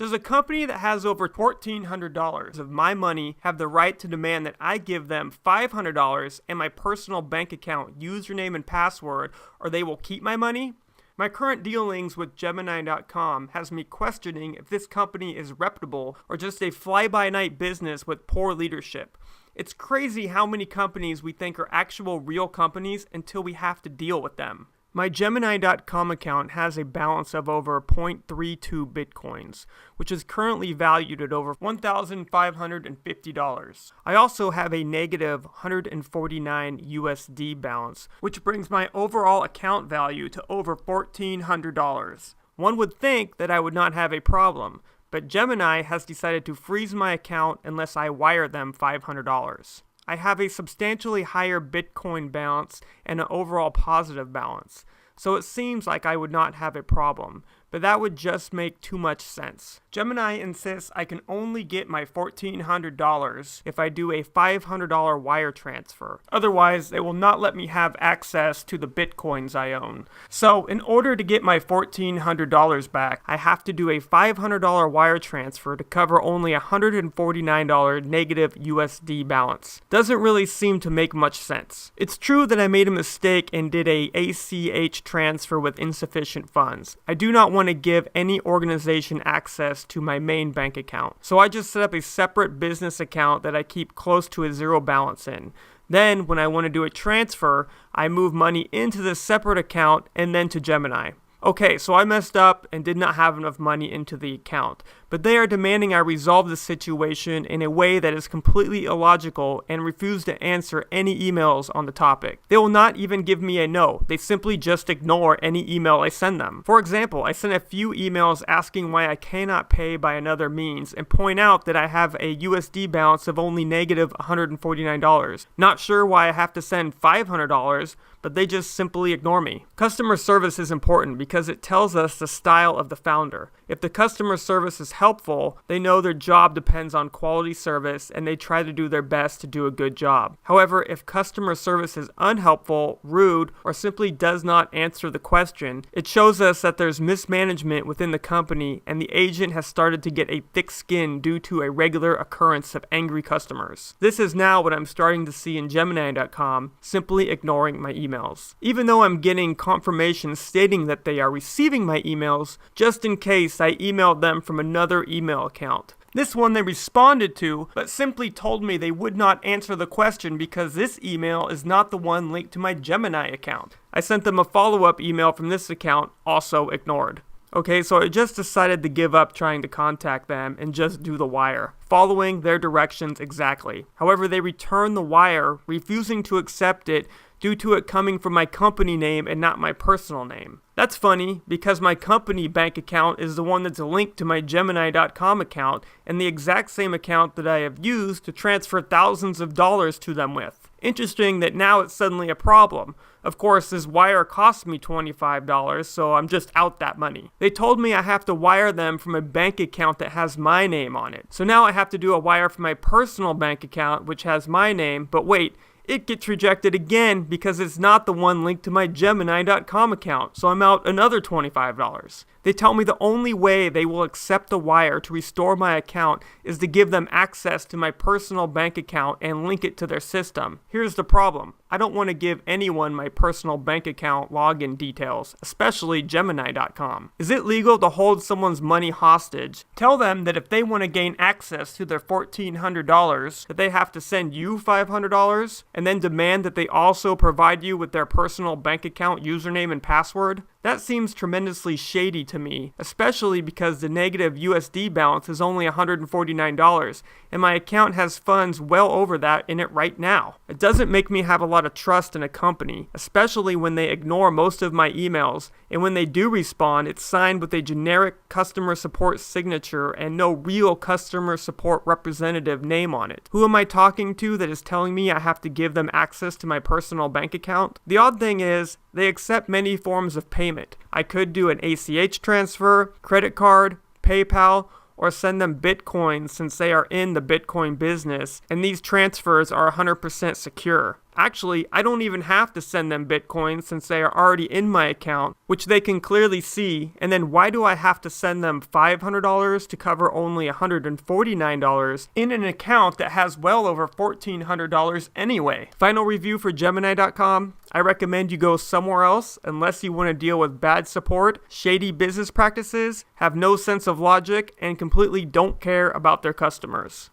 Does a company that has over $1,400 of my money have the right to demand that I give them $500 and my personal bank account username and password, or they will keep my money? My current dealings with Gemini.com has me questioning if this company is reputable or just a fly-by-night business with poor leadership. It's crazy how many companies we think are actual real companies until we have to deal with them. My Gemini.com account has a balance of over 0.32 Bitcoins, which is currently valued at over $1,550. I also have a negative 149 USD balance, which brings my overall account value to over $1,400. One would think that I would not have a problem, but Gemini has decided to freeze my account unless I wire them $500. I have a substantially higher Bitcoin balance and an overall positive balance, so it seems like I would not have a problem, but that would just make too much sense. Gemini insists I can only get my $1,400 if I do a $500 wire transfer. Otherwise, they will not let me have access to the Bitcoins I own. So, in order to get my $1,400 back, I have to do a $500 wire transfer to cover only a $149 negative USD balance. Doesn't really seem to make much sense. It's true that I made a mistake and did a ACH transfer with insufficient funds. I do not want to give any organization access to my main bank account. So I just set up a separate business account that I keep close to a zero balance in. Then when I want to do a transfer, I move money into this separate account and then to Gemini. Okay, so I messed up and did not have enough money into the account, but they are demanding I resolve the situation in a way that is completely illogical and refuse to answer any emails on the topic. They will not even give me a no, they simply just ignore any email I send them. For example, I sent a few emails asking why I cannot pay by another means and point out that I have a USD balance of only negative $149. Not sure why I have to send $500, but they just simply ignore me. Customer service is important because it tells us the style of the founder. If the customer service is helpful, they know their job depends on quality service and they try to do their best to do a good job. However, if customer service is unhelpful, rude, or simply does not answer the question, it shows us that there's mismanagement within the company and the agent has started to get a thick skin due to a regular occurrence of angry customers. This is now what I'm starting to see in Gemini.com, simply ignoring my emails. Even though I'm getting confirmation stating that they are receiving my emails, just in case I emailed them from another email account. This one they responded to, but simply told me they would not answer the question because this email is not the one linked to my Gemini account. I sent them a follow-up email from this account, also ignored. Okay, so I just decided to give up trying to contact them and just do the wire, following their directions exactly. However, they returned the wire, refusing to accept it due to it coming from my company name and not my personal name. That's funny because my company bank account is the one that's linked to my Gemini.com account and the exact same account that I have used to transfer thousands of dollars to them with. Interesting that now it's suddenly a problem. Of course, this wire cost me $25, so I'm just out that money. They told me I have to wire them from a bank account that has my name on it. So now I have to do a wire from my personal bank account, which has my name, but wait, it gets rejected again because it's not the one linked to my Gemini.com account, so I'm out another $25. They tell me the only way they will accept the wire to restore my account is to give them access to my personal bank account and link it to their system. Here's the problem. I don't want to give anyone my personal bank account login details, especially Gemini.com. Is it legal to hold someone's money hostage? Tell them that if they want to gain access to their $1,400, that they have to send you $500, and then demand that they also provide you with their personal bank account username and password? That seems tremendously shady to me, especially because the negative USD balance is only $149, and my account has funds well over that in it right now. It doesn't make me have a lot of trust in a company, especially when they ignore most of my emails, and when they do respond, it's signed with a generic customer support signature and no real customer support representative name on it. Who am I talking to that is telling me I have to give them access to my personal bank account? The odd thing is, they accept many forms of payment. I could do an ACH transfer, credit card, PayPal, or send them Bitcoin since they are in the Bitcoin business, and these transfers are 100% secure. Actually, I don't even have to send them Bitcoin since they are already in my account, which they can clearly see, and then why do I have to send them $500 to cover only $149 in an account that has well over $1,400 anyway? Final review for Gemini.com. I recommend you go somewhere else unless you want to deal with bad support, shady business practices, have no sense of logic, and completely don't care about their customers.